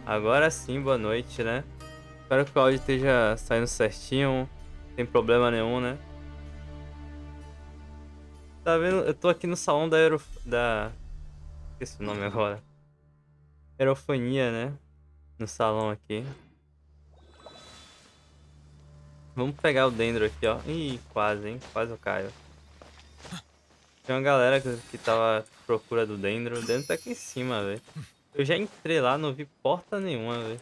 Agora sim, boa noite, né? Espero que o áudio esteja saindo certinho, sem problema nenhum, né? Tá vendo? Eu tô aqui no salão da... Esqueci o nome agora. Aerofonia, né? No salão aqui. Vamos pegar o dendro aqui, ó. Ih, quase, hein? Quase eu caio. Tem uma galera que tava à procura do dendro. O dendro tá aqui em cima, velho. Eu já entrei lá, não vi porta nenhuma, velho.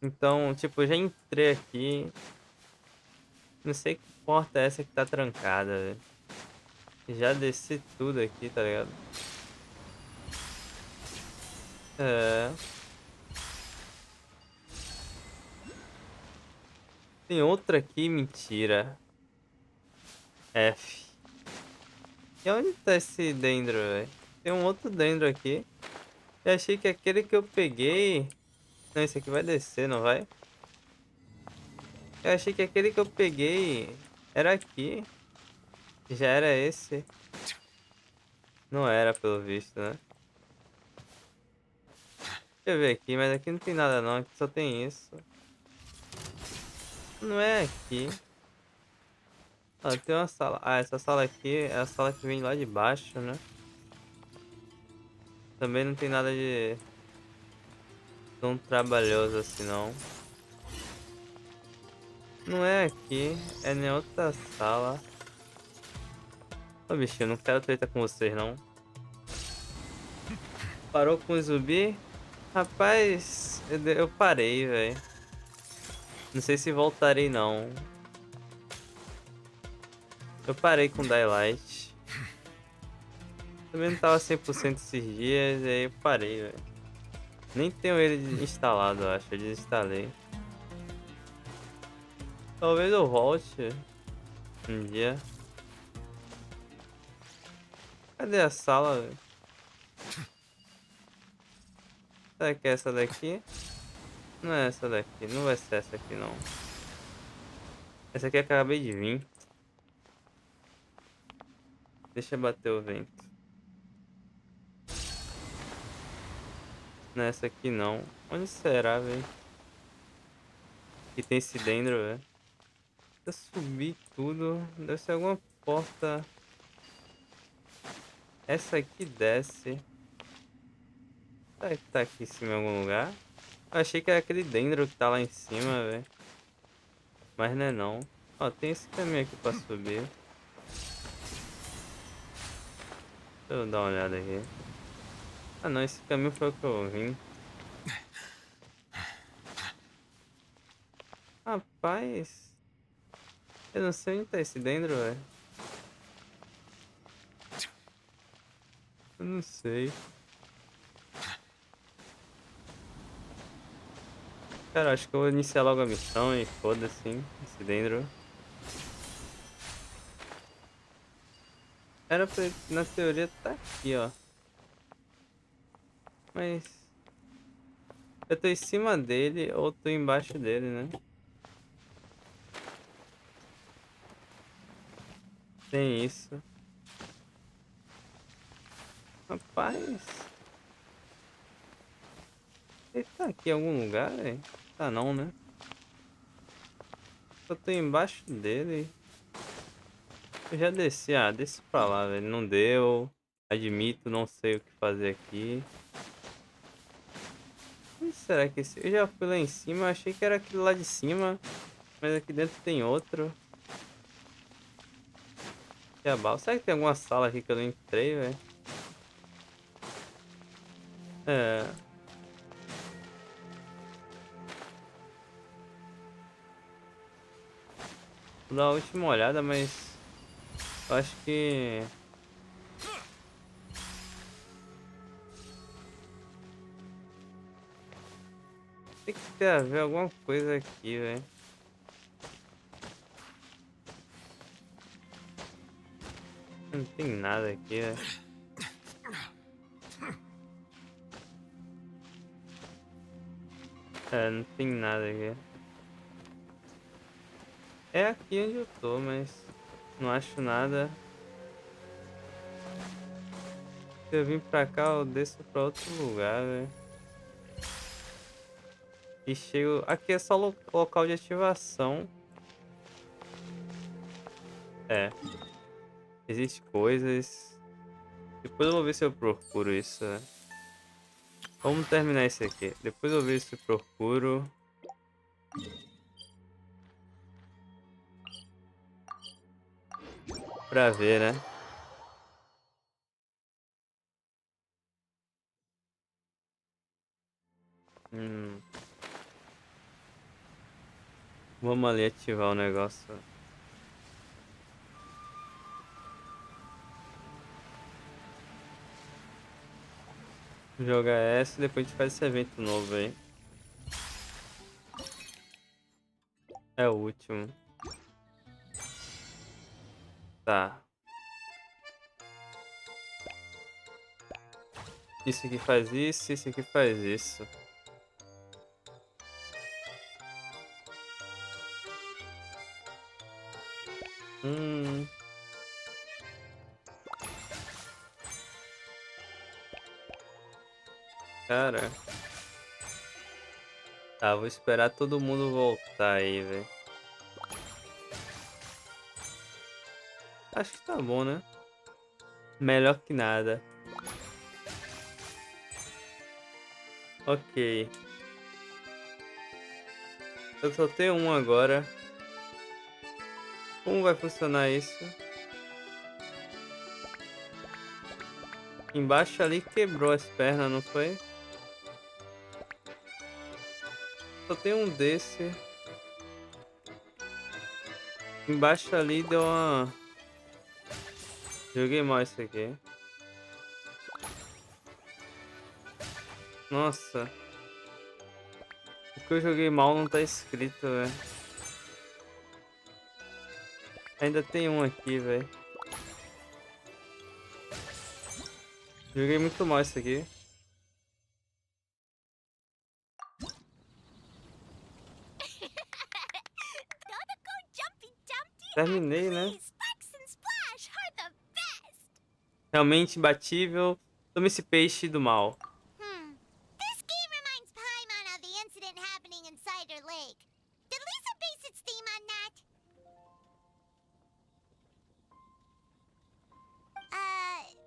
Então, tipo, eu já entrei aqui. Não sei que porta é essa que tá trancada, velho. Já desci tudo aqui, tá ligado? É. Tem outra aqui, mentira. F. E onde tá esse dendro, velho? Tem um outro dendro aqui. Eu achei que aquele que eu peguei... Não, esse aqui vai descer, não vai? Eu achei que aquele que eu peguei era aqui. Já era esse. Não era, pelo visto, né? Deixa eu ver aqui, mas aqui não tem nada não. Aqui só tem isso. Não é aqui. Ah, tem uma sala. Ah, essa sala aqui é a sala que vem lá de baixo, né? Também não tem nada de tão trabalhoso assim, não. Não é aqui, é em outra sala. Ô, bichinho, não quero treta com vocês, não. Parou com o zumbi? Rapaz, eu parei, velho. Não sei se voltarei, não. Eu parei com Daylight. Também não tava 100% esses dias, e aí eu parei, velho. Nem tenho ele instalado, eu acho. Eu desinstalei. Talvez eu volte um dia. Cadê a sala, velho? Será que é essa daqui? Não é essa daqui. Não vai ser essa aqui, não. Essa aqui eu acabei de vir. Deixa eu bater o vento. Não é essa aqui, não. Onde será, velho? Que tem esse dendro, velho. Eu subi tudo. Deve ser alguma porta. Essa aqui desce. Será que tá aqui em cima em algum lugar? Eu achei que era aquele dendro que tá lá em cima, velho. Mas não é não. Ó, tem esse caminho aqui pra subir. Deixa eu dar uma olhada aqui. Ah não, esse caminho foi o que eu vim. Rapaz. Eu não sei onde tá esse dendro, velho. Eu não sei. Cara, acho que eu vou iniciar logo a missão e foda-se, hein, esse dendro. Era pra ele, na teoria, tá aqui, ó. Mas... eu tô em cima dele ou tô embaixo dele, né? Tem isso. Rapaz... ele tá aqui em algum lugar, velho? Tá não, né? Eu tô embaixo dele. Eu já desci. Ah, desci pra lá, velho. Não deu. Admito, não sei o que fazer aqui. Onde será que esse... eu já fui lá em cima, achei que era aquele lá de cima. Mas aqui dentro tem outro. Diabal. Será que tem alguma sala aqui que eu não entrei, velho? É. Vou dar a última olhada, mas... eu acho que... tem que ter a ver alguma coisa aqui, velho. Não tem nada aqui, velho. É, não tem nada aqui. É aqui onde eu tô, mas não acho nada. Se eu vim pra cá, eu desço pra outro lugar, velho. E chego... Aqui é só local de ativação. É. Existem coisas. Depois eu vou ver se eu procuro isso, né? Vamos terminar esse aqui. Depois eu vejo se eu procuro. Pra ver, né? Hum. Vamos ali ativar o negócio. Jogar essa e depois a gente faz esse evento novo aí. É o último. Tá. Isso aqui faz isso aqui faz isso. Hum. Cara. Tá, vou esperar todo mundo voltar aí, velho. Acho que tá bom, né? Melhor que nada. Ok. Eu só tenho um agora. Como vai funcionar isso? Embaixo ali quebrou as pernas, não foi? Só tem um desse. Embaixo ali deu uma... Joguei mal isso aqui. Nossa. O que eu joguei mal não tá escrito, velho. Ainda tem um aqui, velho. Joguei muito mal isso aqui. Terminei, né? Realmente imbatível. Toma esse peixe do mal. This game reminds Paimon of the incident happening in Cider Lake. Did Lisa base its theme on that?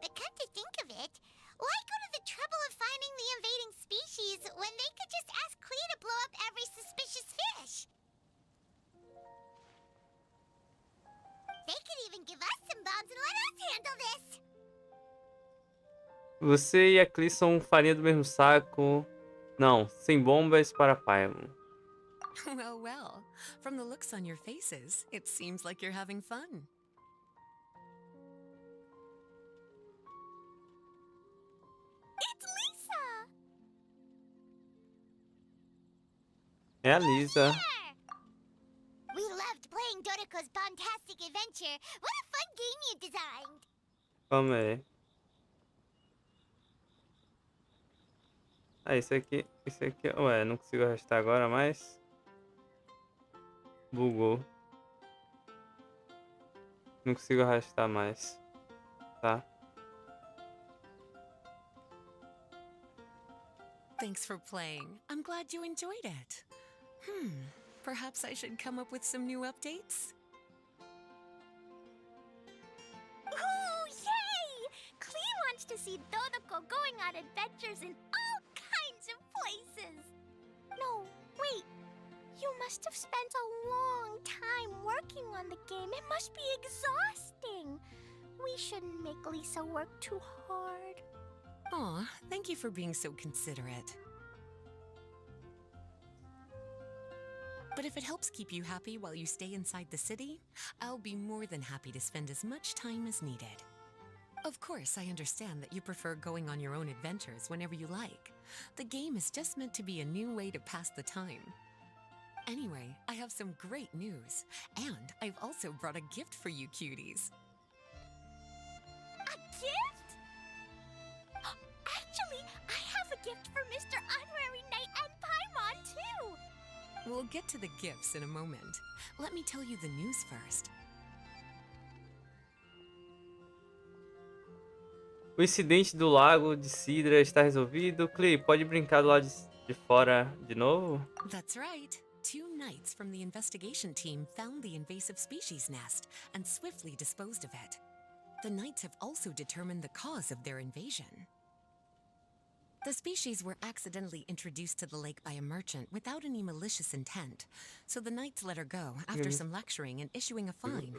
But come to think of it, why go to the trouble of finding the invading species when they could just ask Clea to blow up every suspicious fish? They could even give us some bombs and let us handle this. Você e a Clee são farinha do mesmo saco. Não, sem bombas para Paimon. Well, well. From the looks on your faces, it seems like you're having fun. It's Lisa! É a Lisa. We loved playing Dodoco's bombastic adventure. What a fun game you designed! Calma aí. Ah, esse aqui. Esse aqui. Ué, não consigo arrastar agora, mas. Bugou. Não consigo arrastar mais. Tá. Thanks for playing. I'm glad you enjoyed it. Perhaps I should come up with some new updates? Ooh, yay! Clea wants to see Dodoco going on adventures in all kinds of places. No, wait. You must have spent a long time working on the game. It must be exhausting. We shouldn't make Lisa work too hard. Aw, thank you for being so considerate. But if it helps keep you happy while you stay inside the city, I'll be more than happy to spend as much time as needed. Of course, I understand that you prefer going on your own adventures whenever you like. The game is just meant to be a new way to pass the time. Anyway, I have some great news. And I've also brought a gift for you cuties. A gift? Actually, I have a gift for Mr. Honorary Knight and Paimon, too. We'll get to the gifts in a moment. Let me tell you the news first. O incidente do lago de Sidra está resolvido. Clee, pode brincar do lado de fora de novo? That's right. 2 knights from the investigation team found the invasive species nest and swiftly disposed of it. The knights have also determined the cause of their invasion. The species were accidentally introduced to the lake by a merchant without any malicious intent, so the knights let her go after some lecturing and issuing a fine.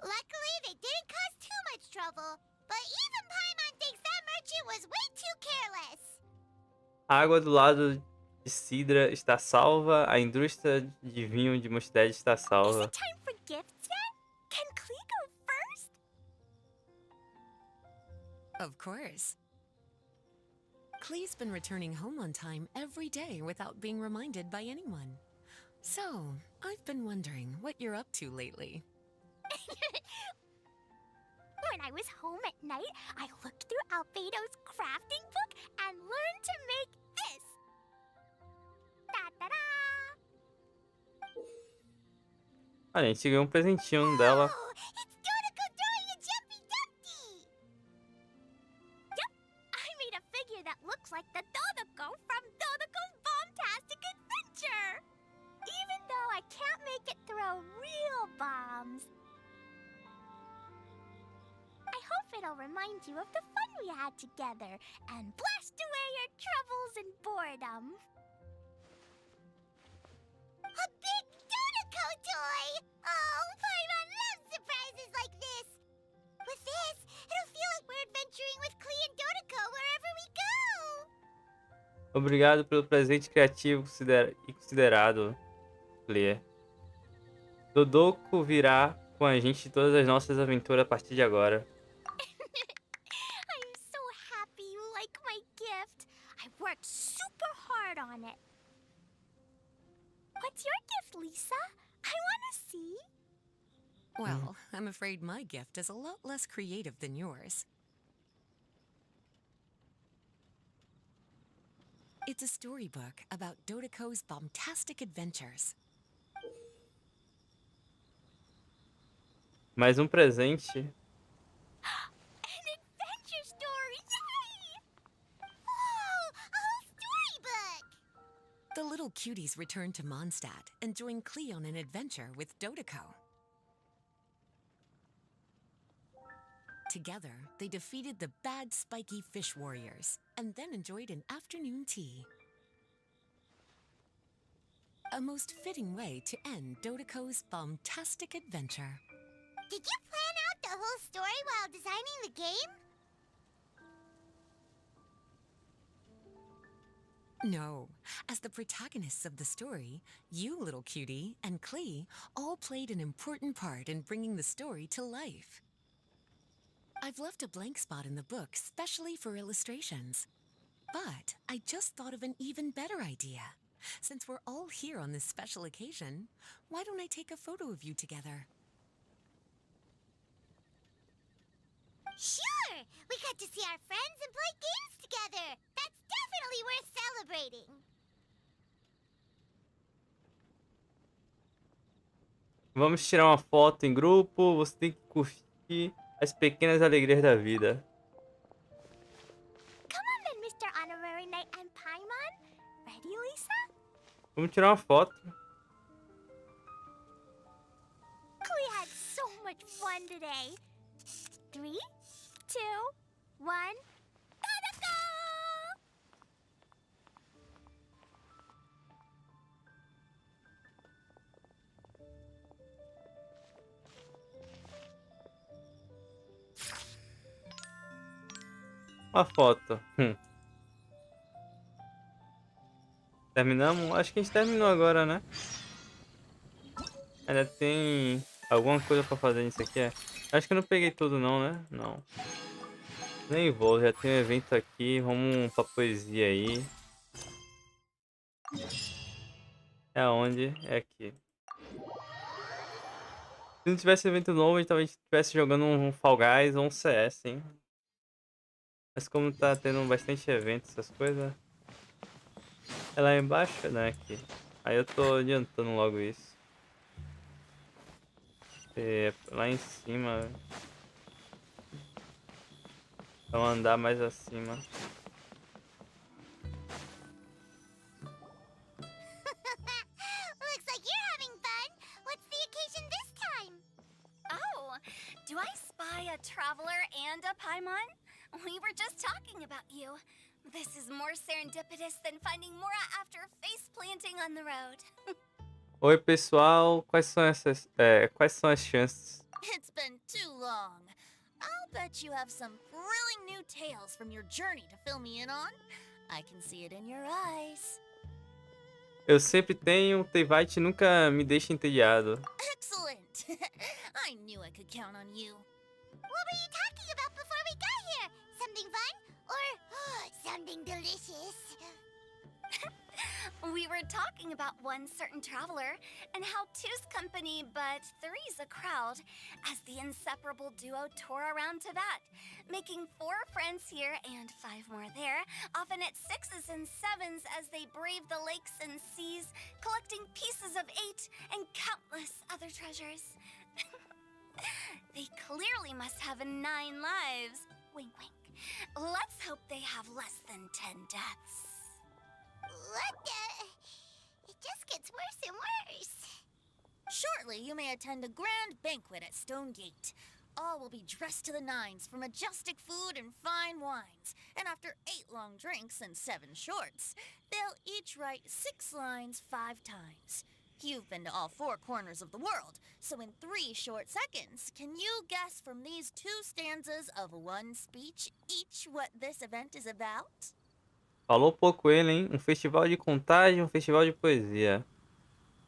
Luckily, they didn't cause too much trouble, but even Paimon thinks that merchant was way too careless. A água do lado de Sidra está salva. A indústria de vinho de Mustad está Is salva. it time for gifts yet? Can Klee go first? Of course. Klee's been returning home on time every day without being reminded by anyone. So, I've been wondering what you're up to lately. When I was home at night, I looked through Albedo's crafting book and learned to make this. Da-da-da! A gente ganhou um presentinho dela. Oh, it's Dodoco doing a jumpy dumpty! Yep, I made a figure that looks like the Dodoco from Dodoco's Bombastic Adventure! Even though I can't make it throw real bombs. I hope it'll remind you of the fun we had together and blast away your troubles and boredom. A big Dodoco toy! Oh, Paimon loves surprises like this! With this, it'll feel like we're adventuring with Klee and Dodoco wherever we go! Obrigado pelo presente criativo e considerado, Clee. Dodoco virá com a gente em todas as nossas aventuras a partir de agora. I'm so happy you like my gift. I worked super hard on it. What's your gift, Lisa? I want to see. Well, I'm afraid my gift is a lot less creative than yours. It's a storybook about Dodoco's bombastic adventures. Mais presente. An adventure story! Yay! Whoa! A whole storybook! The little cuties return to Mondstadt and join Klee on an adventure with Dodoco. Together, they defeated the bad spiky fish warriors and then enjoyed an afternoon tea. A most fitting way to end Dodoco's bombastic adventure. Did you plan out the whole story while designing the game? No, as the protagonists of the story, you, little cutie, and Klee all played an important part in bringing the story to life. I've left a blank spot in the book specially for illustrations. But I just thought of an even better idea. Since we're all here on this special occasion, why don't I take a photo of you together? Sure! We got to see our friends and play games together! That's definitely worth celebrating! Vamos tirar uma foto em grupo. Você tem que curtir as pequenas alegrias da vida. Come on then, Mr. Honorary Knight and Paimon. Ready, Lisa? Vamos tirar uma foto. We had so much fun today. 3, 2, 1, gotta go! Uma foto. Terminamos? Acho que a gente terminou agora, né? Ainda tem alguma coisa pra fazer nisso aqui, é? Acho que eu não peguei tudo não, né? Não. Nem vou, já tem um evento aqui. Vamos pra poesia aí. É onde? É aqui. Se não tivesse evento novo, a gente talvez estivesse jogando um Fall Guys ou um CS, hein? Mas como tá tendo bastante evento, essas coisas... É lá embaixo, né? Aqui. Aí eu tô adiantando logo isso. É lá em cima. Vamos andar mais acima. Looks like you're having fun. What's the occasion this time? Oh, do I spy a traveler and a Paimon? We were just talking about you. This is more serendipitous than finding Mora after face planting on the road. Oi, pessoal. Quais são as chances? It's been too long. I'll bet you have some thrilling new tales from your journey to fill me in on. I can see it in your eyes. Eu sempre tenho, Teyvat nunca me deixa entediado. Excellent! I knew I could count on you. What were you talking about before we got here? Something fun? Or something delicious? We were talking about one certain traveler and how two's company but three's a crowd as the inseparable duo tour around Teyvat, making 4 friends here and 5 more there, often at 6s and 7s as they brave the lakes and seas, collecting pieces of 8 and countless other treasures. They clearly must have 9 lives. Wink, wink. Let's hope they have less than 10 deaths. What the? It just gets worse and worse. Shortly, you may attend a grand banquet at Stone Gate. All will be dressed to the nines for majestic food and fine wines. And after 8 long drinks and 7 shorts, they'll each write 6 lines 5 times. You've been to all 4 corners of the world, so in 3 short seconds, can you guess from these 2 stanzas of 1 speech each what this event is about? Falou pouco ele, hein? Um festival de contagem, um festival de poesia.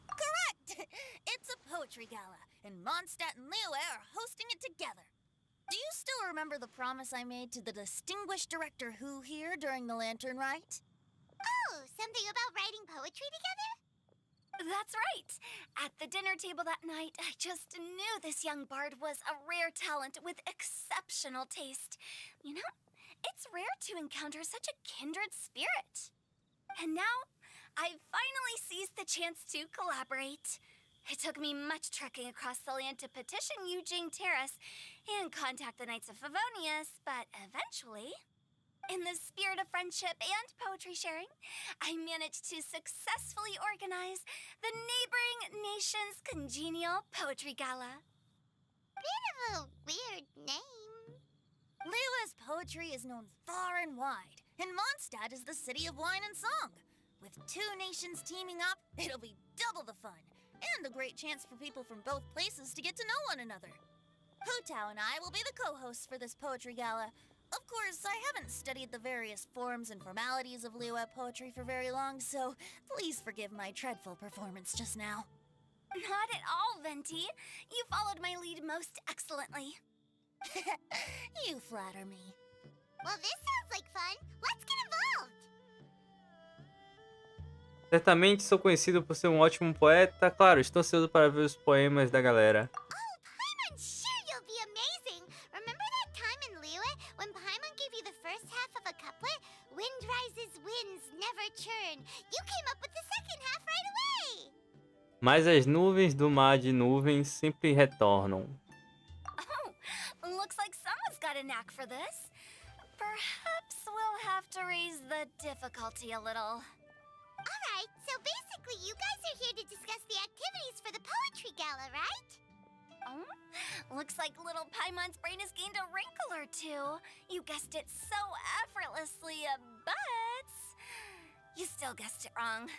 Correct! It's a poetry gala, and Mondstadt and Liyue are hosting it together. Do you still remember the promise I made to the distinguished director Who here during the lantern rite? Oh, something about writing poetry together? That's right. At the dinner table that night, I just knew this young bard was a rare talent with exceptional taste. You know, it's rare to encounter such a kindred spirit. And now, I've finally seized the chance to collaborate. It took me much trekking across the land to petition Eugene Terrace and contact the Knights of Favonius, but eventually, in the spirit of friendship and poetry sharing, I managed to successfully organize the Neighboring Nations Congenial Poetry Gala. Bit of a weird name. Liyue's poetry is known far and wide, and Mondstadt is the city of wine and song. With 2 nations teaming up, it'll be double the fun, and a great chance for people from both places to get to know one another. Hu Tao and I will be the co-hosts for this poetry gala. Of course, I haven't studied the various forms and formalities of Liyue poetry for very long, so please forgive my dreadful performance just now. Not at all, Venti. You followed my lead most excellently. You flatter me. Well, this sounds like fun. Let's get involved. Certamente sou conhecido por ser um ótimo poeta. Claro, estou ansioso para ver os poemas da galera. Oh, Paimon, sure you'll be amazing. Remember that time in Liyue when Paimon gave you the first half of a couplet? Wind rises, winds never churn. You came up with the second half right away. Mas as nuvens do mar de nuvens sempre retornam. Oh, looks like someone's got a knack for this. Perhaps we'll have to raise the difficulty a little. Alright, so basically you guys are here to discuss the activities for the poetry gala, right? Oh, looks like little Paimon's brain has gained a wrinkle or 2. You guessed it so effortlessly, but you still guessed it wrong.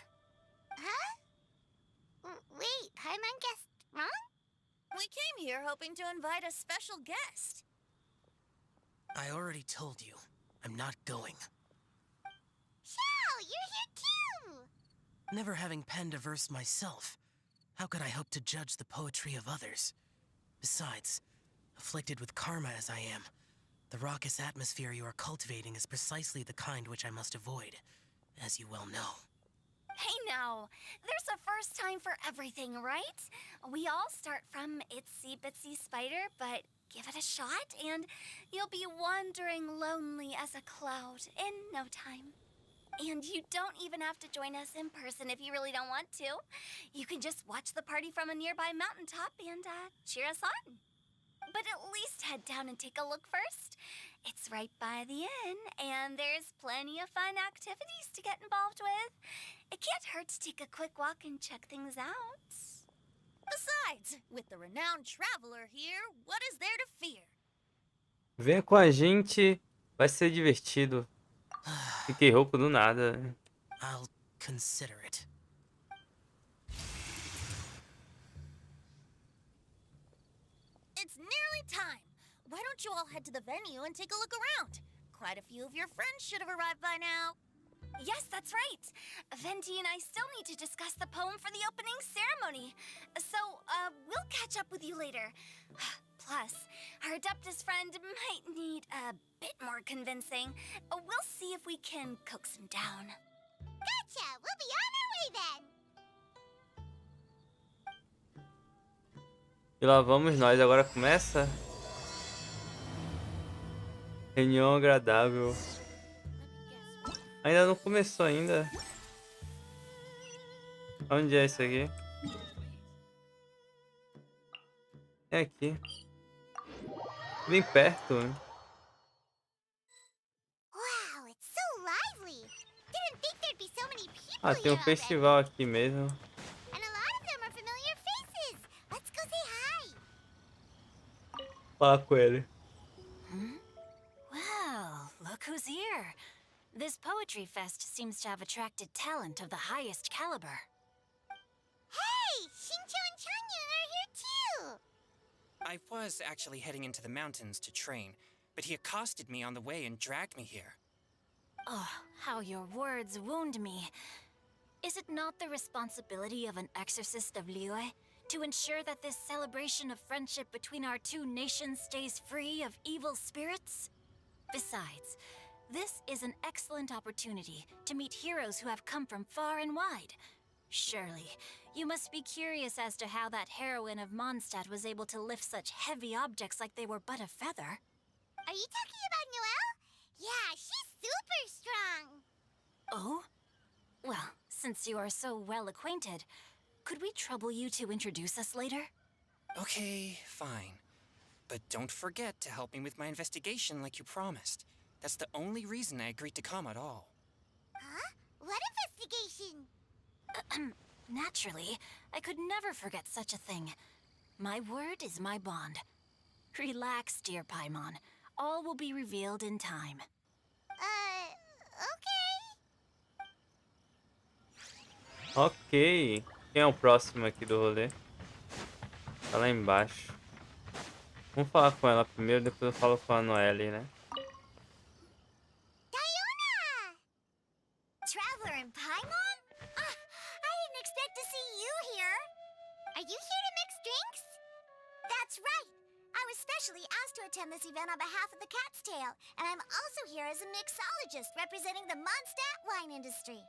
Huh? Wait, Paimon guessed wrong? We came here hoping to invite a special guest. I already told you, I'm not going. Xiao, you're here too! Never having penned a verse myself, how could I hope to judge the poetry of others? Besides, afflicted with karma as I am, the raucous atmosphere you are cultivating is precisely the kind which I must avoid, as you well know. Hey now, there's a first time for everything, right? We all start from itsy bitsy spider, but give it a shot and you'll be wandering lonely as a cloud in no time. And you don't even have to join us in person if you really don't want to. You can just watch the party from a nearby mountaintop and cheer us on. But at least head down and take a look first. It's right by the inn, and there's plenty of fun activities to get involved with. It can't hurt to take a quick walk and check things out. Besides, with the renowned traveler here, what is there to fear? Venha com a gente, vai ser divertido. Fiquei rouco do nada. I'll consider it. It's nearly time. Why don't you all head to the venue and take a look around? Quite a few of your friends should have arrived by now. Yes, that's right. Venti and I still need to discuss the poem for the opening ceremony. So, we'll catch up with you later. Plus, our Adeptus friend might need a bit more convincing. We'll see if we can coax him down. Gotcha! We'll be on our way then! E lá vamos nós. Agora começa. Reunião agradável. Ainda não começou ainda. Onde é isso aqui? É aqui. Bem perto. Wow, it's so lively! Didn't think there'd be so many people Ah, tem um here festival aqui mesmo. already. And a lot of them are familiar faces! Let's go say hi! Falar com ele. Well, look who's here. This poetry fest seems to have attracted talent of the highest caliber. Hey! Shincho and Changyun are here too! I was actually heading into the mountains to train, but he accosted me on the way and dragged me here. Oh, how your words wound me. Is it not the responsibility of an exorcist of Liyue to ensure that this celebration of friendship between our two nations stays free of evil spirits? Besides, this is an excellent opportunity to meet heroes who have come from far and wide. Surely, you must be curious as to how that heroine of Mondstadt was able to lift such heavy objects like they were but a feather. Are you talking about Noelle? Yeah, she's super strong! Oh? Well, since you are so well acquainted, could we trouble you to introduce us later? Okay, fine. But don't forget to help me with my investigation like you promised. That's the only reason I agreed to come at all. Huh? What investigation? Naturally, I could never forget such a thing. My word is my bond. Relax, dear Paimon. All will be revealed in time. Okay. Ok. Quem é o próximo aqui do rolê? Tá lá embaixo. Vamos falar com ela primeiro, depois eu falo com a Noelle, né? Diona! Traveler in Paimon? I didn't expect to see you here. Are you here to mix drinks? That's right. I was specially asked to attend this event on behalf of the Cat's Tail, and I'm also here as a mixologist representing the Mondstadt wine industry.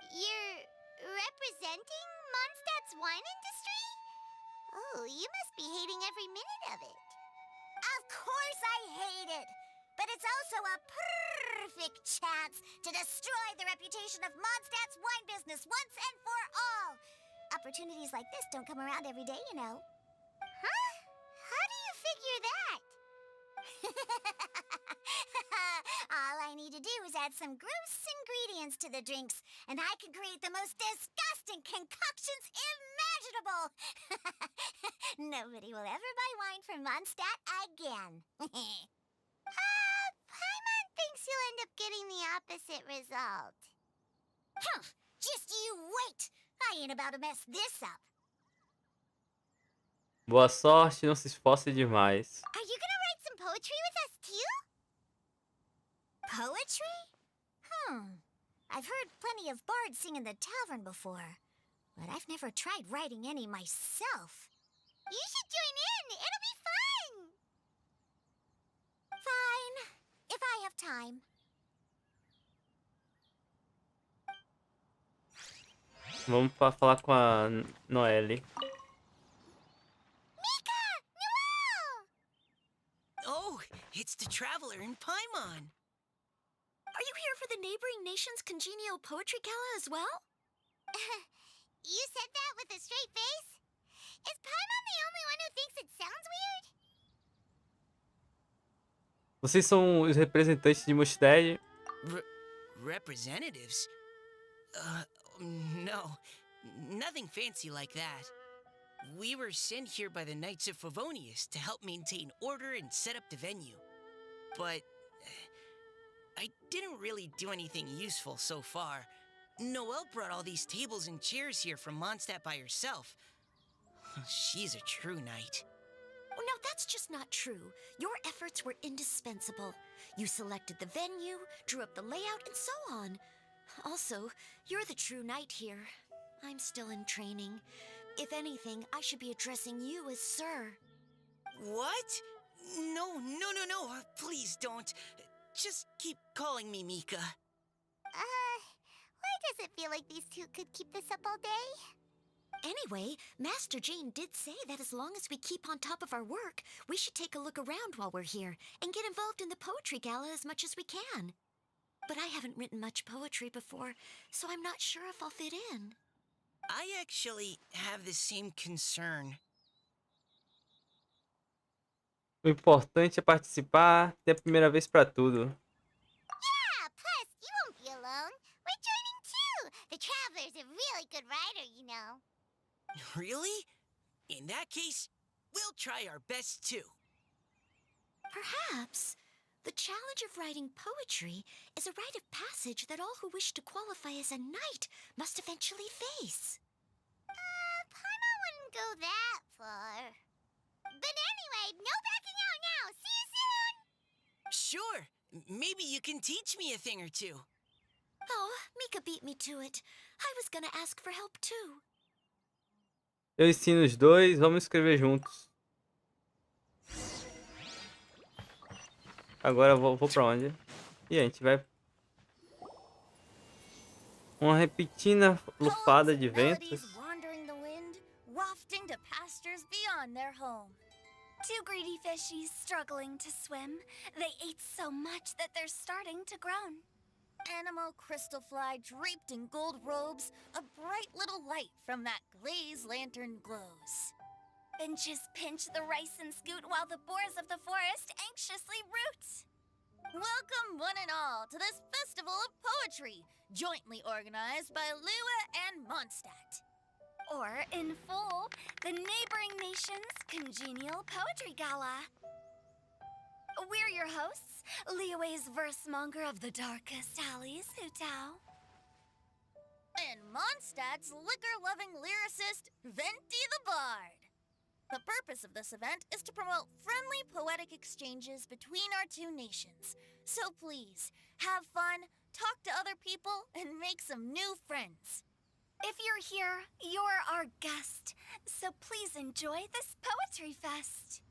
You're representing Mondstadt's wine industry? Oh, you must be hating every minute of it. Of course I hate it! But it's also a perfect chance to destroy the reputation of Mondstadt's wine business once and for all! Opportunities like this don't come around every day, you know. Huh? How do you figure that? All I need to do is add some gross ingredients to the drinks, and I can create the most disgusting concoctions imaginable! Nobody will ever buy wine from Mondstadt again. Paimon thinks you'll end up getting the opposite result. Huh, just you wait! I ain't about to mess this up. Boa sorte, não se esforce demais. Are you gonna write some poetry with us too? Poetry? I've heard plenty of bards sing in the tavern before, but I've never tried writing any myself. You should join in! It'll be fun! Fine, if I have time. Vamos falar com a Noelle. Mika! Noelle! Oh, it's the traveler in Paimon. Are you here for the neighboring nation's congenial poetry gala as well? You said that with a straight face? Is Paimon the only one who thinks it sounds weird? Vocês são os representantes de mistérios? Representatives? No. Nothing fancy like that. We were sent here by the Knights of Favonius to help maintain order and set up the venue. But I didn't really do anything useful so far. Noelle brought all these tables and chairs here from Mondstadt by herself. She's a true knight. Well, no, that's just not true. Your efforts were indispensable. You selected the venue, drew up the layout, and so on. Also, you're the true knight here. I'm still in training. If anything, I should be addressing you as Sir. What? No. Please don't. Just keep calling me Mika. Why does it feel like these two could keep this up all day? Anyway, Master Jane did say that as long as we keep on top of our work, we should take a look around while we're here and get involved in the poetry gala as much as we can. But I haven't written much poetry before, so I'm not sure if I'll fit in. I actually have the same concern. O importante é participar, ter a primeira vez pra tudo. Yeah, plus, you won't be alone. We're joining too. The Traveler's a really good writer, you know. Really? In that case, we'll try our best too. Perhaps. The challenge of writing poetry is a rite of passage that all who wish to qualify as a knight must eventually face. Paimon wouldn't go that far. But anyway, no backing out now. See you soon! Sure. Maybe you can teach me a thing or two. Oh, Mika beat me to it. I was gonna ask for help too. Eu ensino os dois, vamos escrever juntos. Agora eu vou pra onde? E a gente vai... Uma repentina lufada de ventos. Wandering the wind, wafting to pastures beyond their home. Two greedy fishies struggling to swim. They ate so much that they're starting to groan. Animal crystalfly draped in gold robes, a bright little light from that glaze lantern glows. Finches pinch the rice and scoot while the boars of the forest anxiously root. Welcome one and all to this festival of poetry, jointly organized by Lua and Mondstadt. Or, in full, the neighboring nation's congenial poetry gala. We're your hosts, Liyue's verse-monger of the darkest alleys, Hutao. And Mondstadt's liquor-loving lyricist, Venti the Bard. The purpose of this event is to promote friendly poetic exchanges between our two nations. So please, have fun, talk to other people, and make some new friends. If you're here, you're our guest, so please enjoy this poetry fest.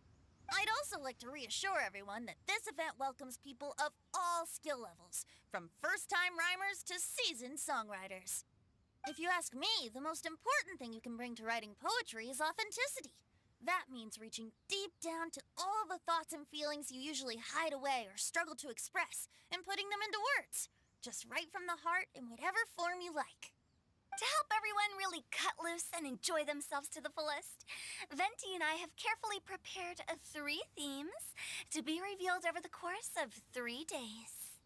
I'd also like to reassure everyone that this event welcomes people of all skill levels, from first-time rhymers to seasoned songwriters. If you ask me, the most important thing you can bring to writing poetry is authenticity. That means reaching deep down to all the thoughts and feelings you usually hide away or struggle to express, and putting them into words. Just right from the heart in whatever form you like. To help everyone really cut loose and enjoy themselves to the fullest, Venti and I have carefully prepared 3 themes to be revealed over the course of 3 days.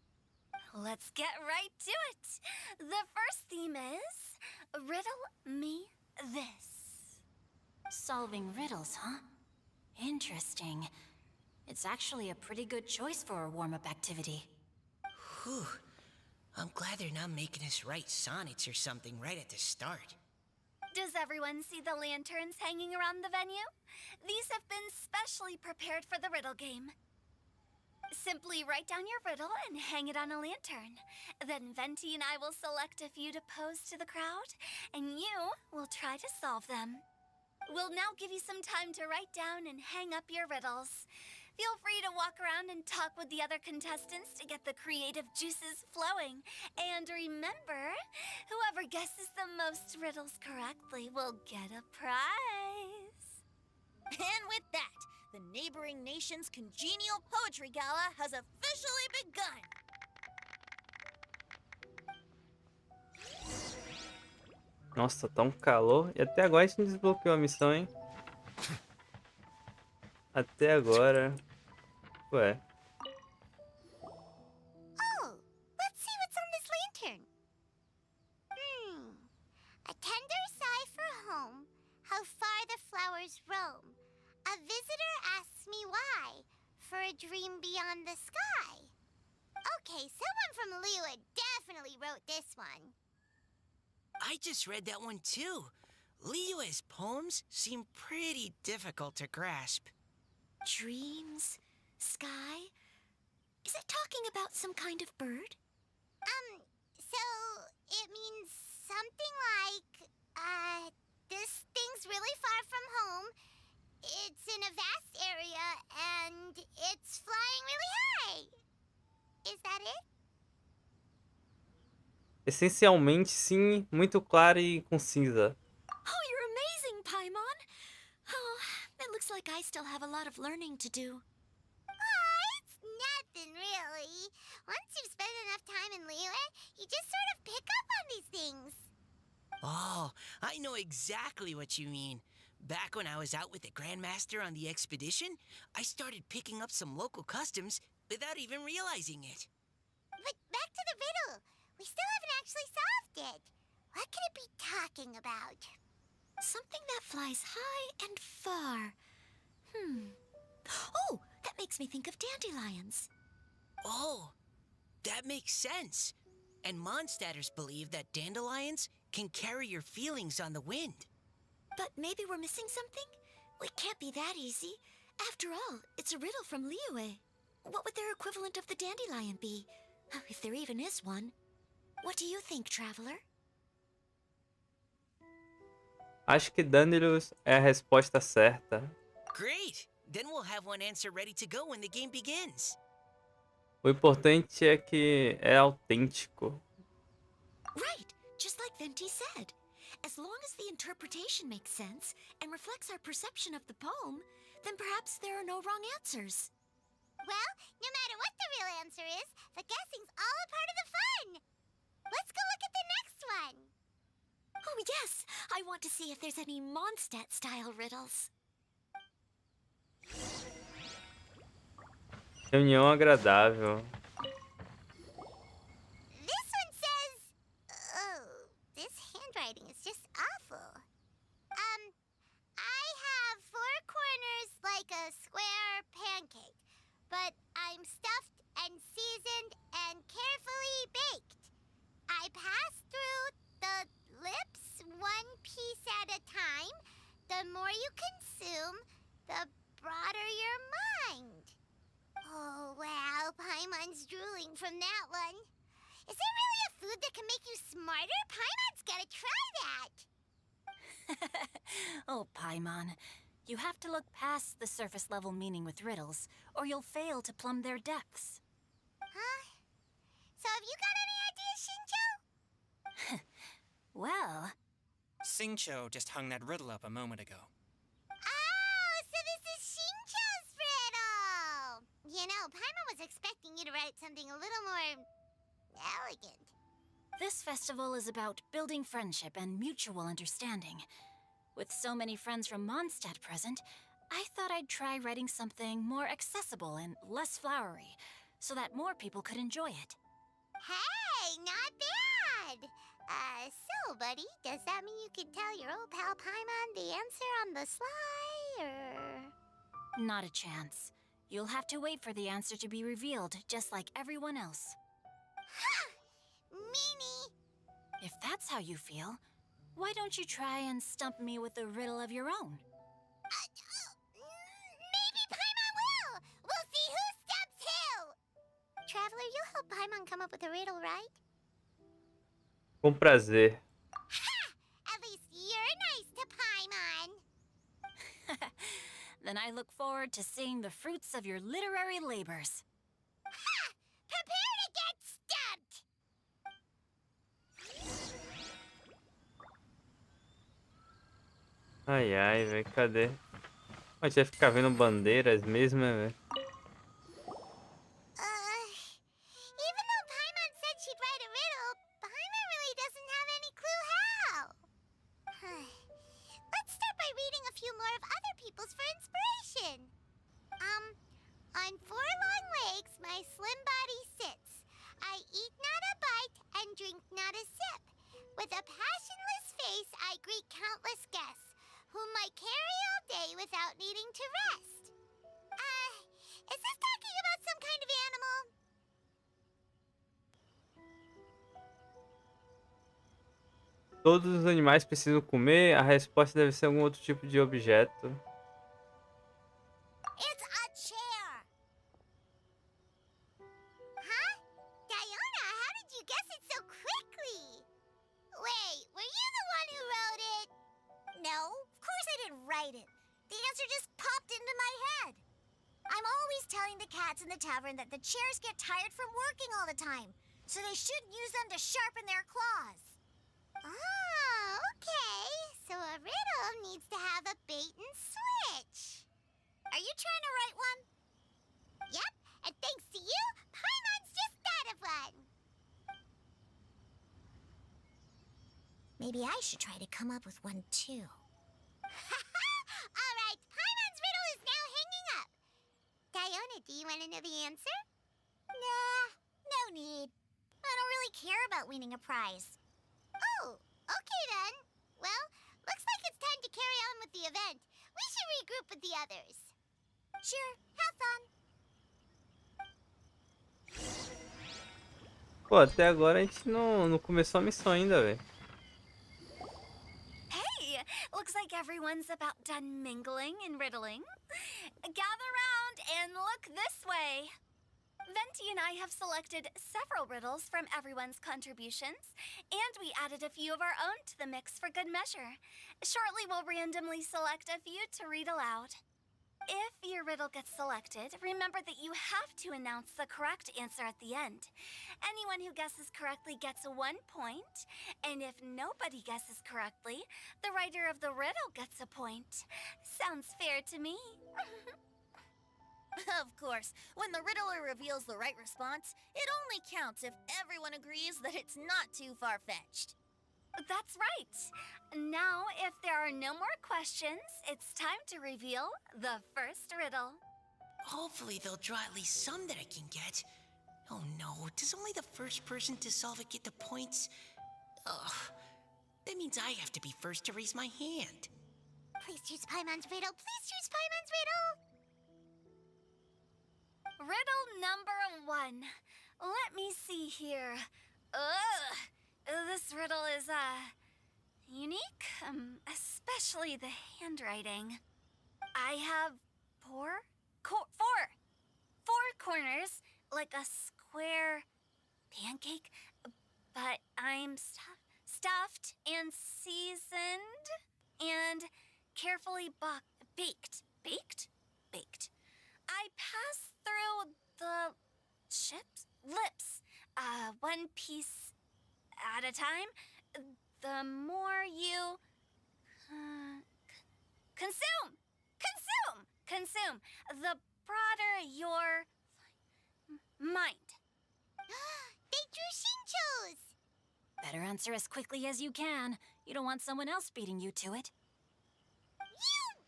Let's get right to it. The first theme is Riddle Me This. Solving riddles, huh? Interesting. It's actually a pretty good choice for a warm-up activity. Whew. I'm glad they're not making us write sonnets or something right at the start. Does everyone see the lanterns hanging around the venue? These have been specially prepared for the riddle game. Simply write down your riddle and hang it on a lantern. Then Venti and I will select a few to pose to the crowd, and you will try to solve them. We'll now give you some time to write down and hang up your riddles. Feel free to walk around and talk with the other contestants to get the creative juices flowing. And remember, whoever guesses the most riddles correctly will get a prize. And with that, the neighboring nation's congenial poetry gala has officially begun. Nossa, tá um calor. E até agora a gente não desbloqueou a missão, hein? Até agora. Ué. Oh, let's see what's on this lantern. A tender sigh for home, how far the flowers roam. A visitor asks me why, for a dream beyond the sky. Okay, someone from Liyue definitely wrote this one. I just read that one too. Liyue's poems seem pretty difficult to grasp. Dreams? Sky? Is it talking about some kind of bird? So it means something like, this thing's really far from home. It's in a vast area and it's flying really high. Is that it? Essencialmente, sim, muito clara e concisa. Oh, you're amazing, Paimon! Oh, it looks like I still have a lot of learning to do. It's nothing really. Once you've spent enough time in Liyue, you just sort of pick up on these things. Oh, I know exactly what you mean. Back when I was out with the Grandmaster on the expedition, I started picking up some local customs without even realizing it. But back to the riddle. We still haven't actually solved it. What could it be talking about? Something that flies high and far. Oh, that makes me think of dandelions. Oh, that makes sense. And Mondstadters believe that dandelions can carry your feelings on the wind. But maybe we're missing something? It can't be that easy. After all, it's a riddle from Liyue. What would their equivalent of the dandelion be? If there even is one. What do you think, Traveler? Acho que Dandelius é a resposta certa. Great! Then we'll have one answer ready to go when the game begins. O importante é que é autêntico. Right, just like Venti said. As long as the interpretation makes sense and reflects our perception of the poem, then perhaps there are no wrong answers. Well, no matter what the real answer is, the guessing's all a part of the fun. Let's go look at the next one. Oh yes, I want to see if there's any Mondstadt-style riddles. Reunião agradável. This one says... Oh, this handwriting is just awful. I have 4 corners like a square pancake, but I'm stuffed and seasoned and carefully baked. I pass through the lips 1 piece at a time. The more you consume, the broader your mind. Oh, wow, Paimon's drooling from that one. Is there really a food that can make you smarter? Paimon's gotta try that. Oh, Paimon, you have to look past the surface-level meaning with riddles, or you'll fail to plumb their depths. Huh? So have you got any ideas, Shinjo? Well, Xingqiu just hung that riddle up a moment ago. Oh, so this is Shinjo's riddle! You know, Paimon was expecting you to write something a little more... elegant. this festival is about building friendship and mutual understanding. With so many friends from Mondstadt present, I thought I'd try writing something more accessible and less flowery, so that more people could enjoy it. Hey, not bad! So, buddy, does that mean you can tell your old pal Paimon the answer on the sly, or...? Not a chance. You'll have to wait for the answer to be revealed, just like everyone else. Ha! Meanie! If that's how you feel, why don't you try and stump me with a riddle of your own? Maybe Paimon will! We'll see who stumps who! Traveler, you'll help Paimon come up with a riddle, right? Com prazer. Ha! At least you're nice to Paimon! Then I look forward to seeing the fruits of your literary labors. Ha! Prepare to get stumped! Ai, ai, velho, cadê? A gente vai ficar vendo bandeiras mesmo, né, velho? Even though Paimon said she'd write a riddle, Paimon really doesn't have any clue how. Todos os animais precisam comer? A resposta deve ser algum outro tipo de objeto. It's a chair. Huh? Diana, how did you guess it so quickly? Wait, were you the one who wrote it? No, of course I didn't write it. The answer just popped into my head. I'm always telling the cats in the tavern that the chairs get tired from working all the time, so they shouldn't use them to sharpen their claws. Oh, okay. So a riddle needs to have a bait and switch. Are you trying to write one? Yep, and thanks to you, Paimon's just thought of one. Maybe I should try to come up with one too. All right, Paimon's riddle is now hanging up. Diona, do you want to know the answer? Nah, no need. I don't really care about winning a prize. Oh, okay then. Well, looks like it's time to carry on with the event. We should regroup with the others. Sure, have fun. Pô, até agora a gente não começou a missão ainda, velho. Hey, looks like everyone's about done mingling and riddling. Gather round and look this way. Venti and I have selected several riddles from everyone's contributions, and we added a few of our own to the mix for good measure. Shortly, we'll randomly select a few to read aloud. If your riddle gets selected, remember that you have to announce the correct answer at the end. Anyone who guesses correctly gets 1 point, and if nobody guesses correctly, the writer of the riddle gets a point. Sounds fair to me. Of course, when the riddler reveals the right response, it only counts if everyone agrees that it's not too far-fetched. That's right. Now, if there are no more questions, it's time to reveal the first riddle. Hopefully they'll draw at least some that I can get. Oh no, does only the first person to solve it get the points? Ugh, that means I have to be first to raise my hand. Please choose Paimon's riddle. Please choose Paimon's riddle. Riddle number 1. Let me see here. This riddle is, unique, especially the handwriting. I have four corners, like a square pancake, but I'm stuffed and seasoned and carefully baked. Baked. I pass through the lips, one piece at a time. The more you consume, the broader your mind. They drew Shinchos. Better answer as quickly as you can. You don't want someone else beating you to it. You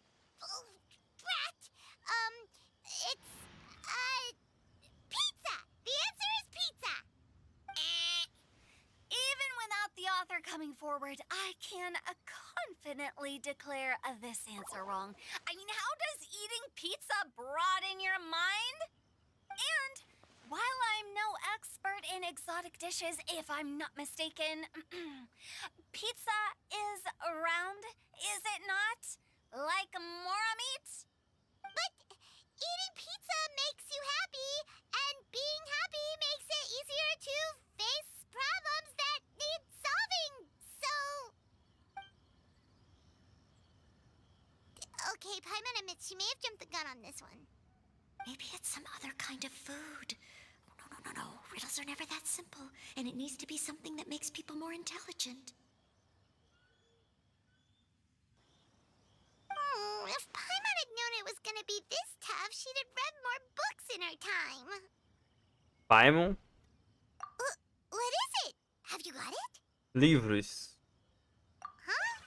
brat. It's pizza. The answer is pizza. Even without the author coming forward, I can confidently declare this answer wrong. I mean, how does eating pizza broaden your mind? And while I'm no expert in exotic dishes, if I'm not mistaken, pizza is round, is it not? Like mora meat? But eating pizza makes you happy, and being happy makes it easier to face problems that need solving, so... Okay, Paimon admits she may have jumped the gun on this one. Maybe it's some other kind of food. No. Riddles are never that simple, and it needs to be something that makes people more intelligent. If Paimon had known it was gonna be this tough, she'd have read more books in her time. Paimon? What is it? Have you got it? Livros. Huh?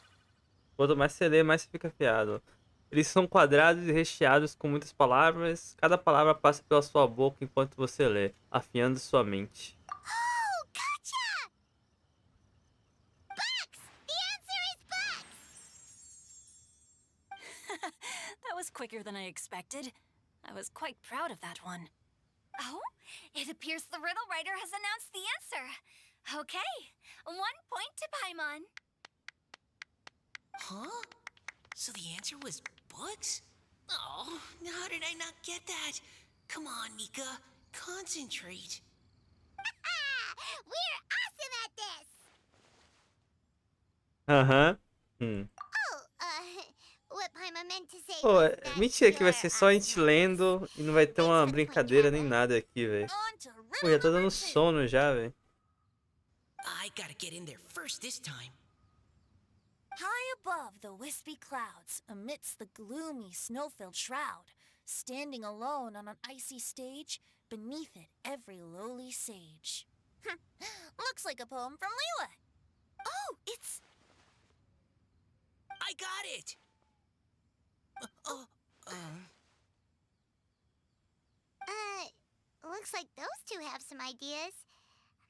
Quanto mais você lê, mais você fica afiado. Eles são quadrados e recheados com muitas palavras. Cada palavra passa pela sua boca enquanto você lê, afiando sua mente. Oh, gotcha! Books! The answer is books! That was quicker than I expected. I was quite proud of that one. Oh, it appears the riddle writer has announced the answer. Okay, 1 point to Paimon. Huh? So the answer was books? Oh, how did I not get that? Come on, Mika. Concentrate. We're awesome at this! Aham. Oh, what Paimon meant to say Pô, was that mentira que vai you're ser só a gente awesome at this. lendo e não vai ter Thanks uma for the point, brincadeira nem Traveler. nada aqui, velho. On to Pô, já riddle tá number dando 2. sono já, velho. I gotta get in there first this time. High above the wispy clouds, amidst the gloomy, snow-filled shroud, standing alone on an icy stage, beneath it every lowly sage. Looks like a poem from Leela. Oh, it's... I got it! Looks like those two have some ideas.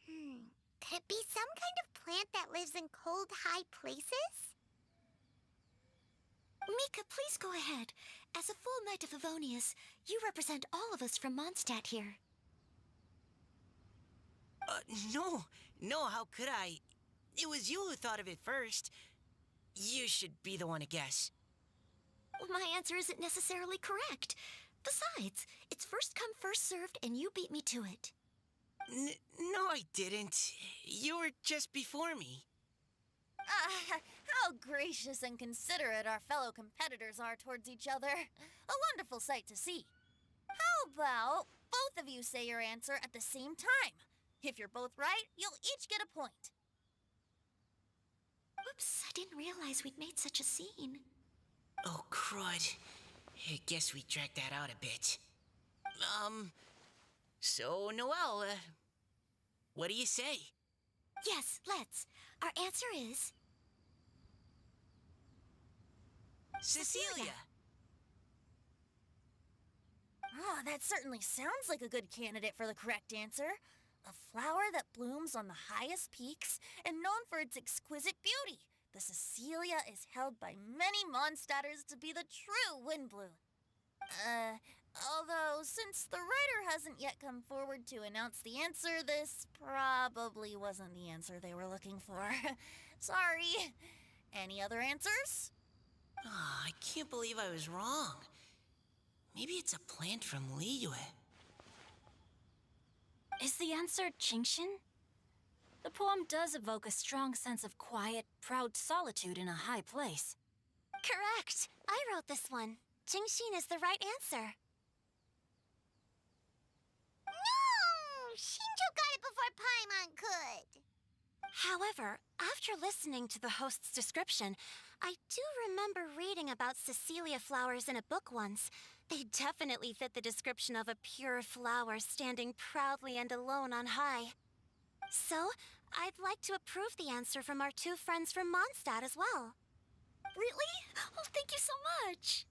Could it be some kind of plant that lives in cold, high places? Mika, please go ahead. As a full knight of Avonius, you represent all of us from Mondstadt here. No, how could I? It was you who thought of it first. You should be the one to guess. My answer isn't necessarily correct. Besides, it's first come, first served, and you beat me to it. No, I didn't. You were just before me. How gracious and considerate our fellow competitors are towards each other. A wonderful sight to see. How about both of you say your answer at the same time? If you're both right, you'll each get a point. Oops, I didn't realize we'd made such a scene. Oh, crud. I guess we dragged that out a bit. So, Noelle, what do you say? Yes, let's. Our answer is... Cecilia! Oh, that certainly sounds like a good candidate for the correct answer. A flower that blooms on the highest peaks and known for its exquisite beauty. The Cecilia is held by many Mondstadters to be the true Windblue. Although, since the writer hasn't yet come forward to announce the answer, this probably wasn't the answer they were looking for. Sorry. Any other answers? Oh, I can't believe I was wrong. Maybe it's a plant from Liyue. Is the answer Qingxin? The poem does evoke a strong sense of quiet, proud solitude in a high place. Correct. I wrote this one. Qingxin is the right answer. No! Shinjo got it before Paimon could. However, after listening to the host's description, I do remember reading about Cecilia flowers in a book once. They definitely fit the description of a pure flower standing proudly and alone on high. So, I'd like to approve the answer from our two friends from Mondstadt as well. Really? Oh, thank you so much.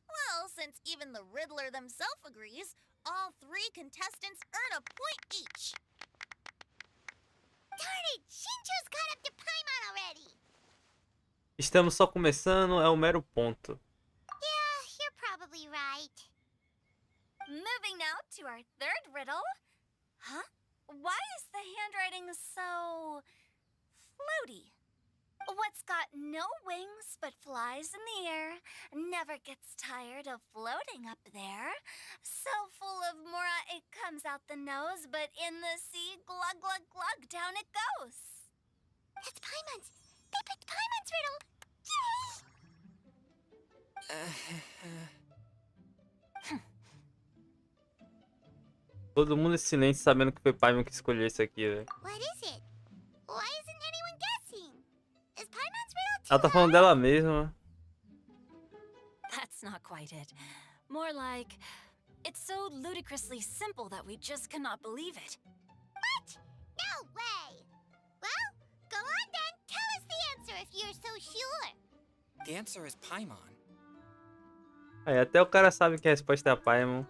Well, since even the Riddler themselves agrees, all three contestants earn a point each. Darn it! Shinjo's caught up to Paimon already! Estamos só começando, é um mero ponto. Yeah, you're probably right. Moving now to our third riddle. Huh? Why is the handwriting so floaty? What's got no wings but flies in the air, never gets tired of floating up there, so full of mora it comes out the nose, but in the sea, glug glug glug, down it goes. That's Paimon's. They picked Paimon's riddle. Yay! Todo mundo em silêncio sabendo que foi Paimon que escolheu isso aqui, velho. What is it? Why isn't anyone guessing? Is Paimon's riddle too Ela tá falando dela mesma. That's not quite it. More like, it's so ludicrously simple that we just cannot believe it. What? No way! Well, go on then. Tell us the answer if you're so sure. The answer is Paimon. Aí, até o cara sabe que a resposta é a Paimon.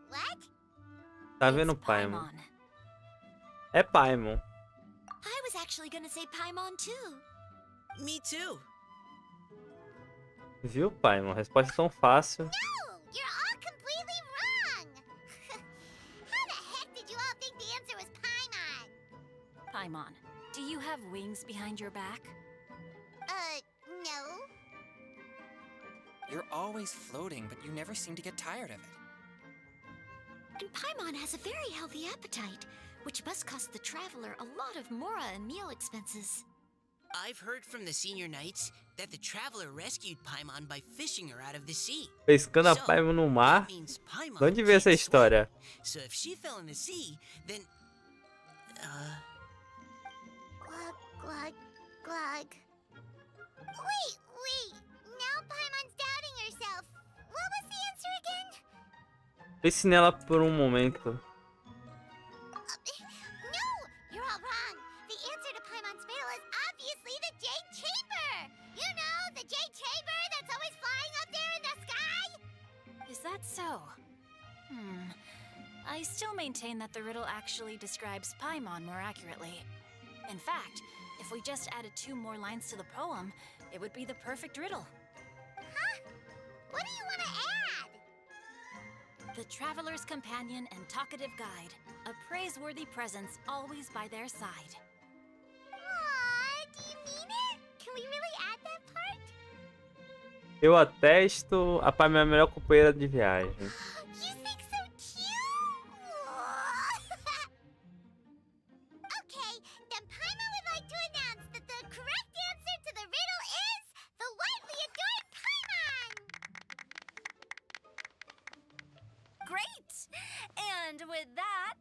What? Tá vendo It's Paimon? É Paimon. I was actually gonna say Paimon too. Me too. Viu, Paimon? Resposta tão fácil. No! You're all completely wrong! How the heck did you all think the answer was Paimon? Paimon, do you have wings behind your back? No. You're always floating, but you never seem to get tired of it. And Paimon has a very healthy appetite, which must cost the traveler a lot of mora and meal expenses. I've heard from the senior knights that the traveler rescued Paimon by fishing her out of the sea. Pescando a So, Paimon no mar? that means Paimon De onde veio essa can't swim. história? So if she fell in the sea, then Glug, glug, glug. Wait. Now Paimon's doubting herself. What was the answer again? Pense nela por um momento. No! You're all wrong. The answer to Paimon's riddle is obviously the Jade Chamber! You know, the Jade Chamber that's always flying up there in the sky? Is that so? I still maintain that the riddle actually describes Paimon more accurately. In fact, if we just added 2 more lines to the poem, it would be the perfect riddle. Huh? What do you want to add? The traveler's companion and talkative guide, a praiseworthy presence always by their side. Aw, do you mean it? Can we really add that part? Eu atesto, a Paimon é a melhor companheira de viagem. You think so cute? Okay, then Paimon would like to announce that the correct answer to the riddle is the widely adored Paimon! Great! And with that,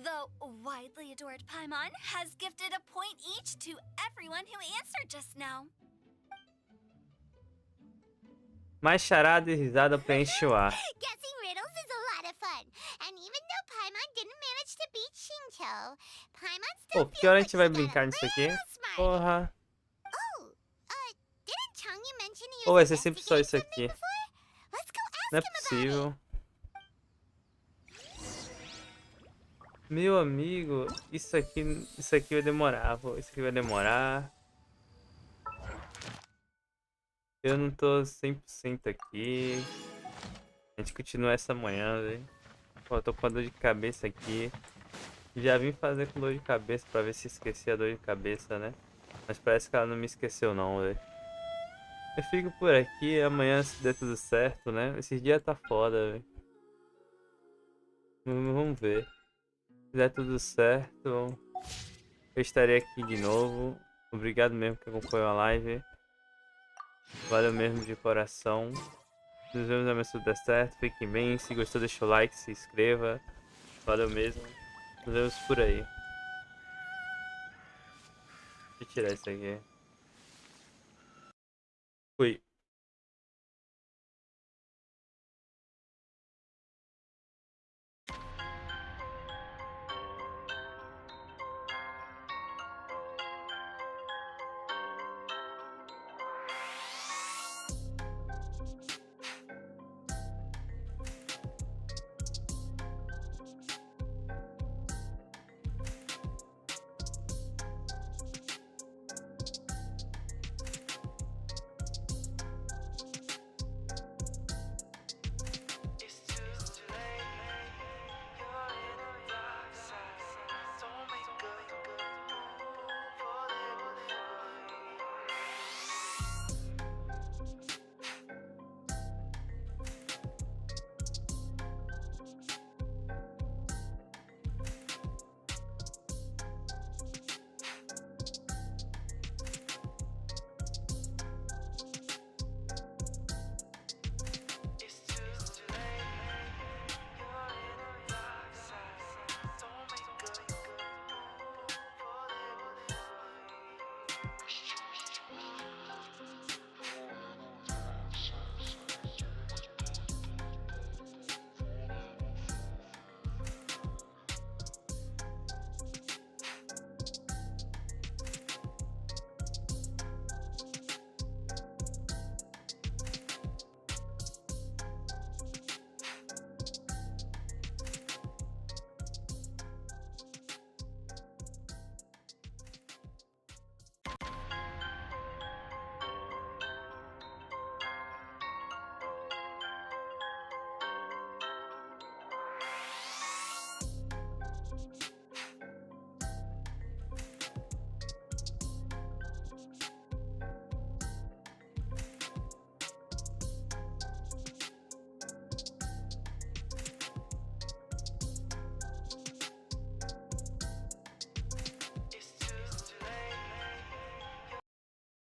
the widely adored Paimon has gifted a point each to everyone who answered just now. Mais charada e risada preenche o ar. Guessing riddles is a lot of fun. And even though Paimon didn't manage to beat Shinto, Paimon still Pô, que hora a gente feels vai like she got brincar a nisso aqui? little smart. Porra. Oh, didn't Changyu mention he Pô, was vai ser sempre só isso investigating aqui. something before? Let's go ask Não é him about possível. Meu amigo, isso aqui vai demorar, pô. Isso aqui vai demorar. Eu não tô 100% aqui. A gente continua essa manhã, velho. Pô, eu tô com a dor de cabeça aqui. Já vim fazer com dor de cabeça pra ver se esqueci a dor de cabeça, né? Mas parece que ela não me esqueceu não, velho. Eu fico por aqui, amanhã se der tudo certo, né? Esse dia tá foda, velho. Vamos ver. Se der tudo certo, eu estarei aqui de novo. Obrigado mesmo que acompanhou a live. Valeu mesmo de coração. Nos vemos amanhã se tudo der certo. Fiquem bem. Se gostou, deixa o like, se inscreva. Valeu mesmo. Nos vemos por aí. Deixa eu tirar isso aqui.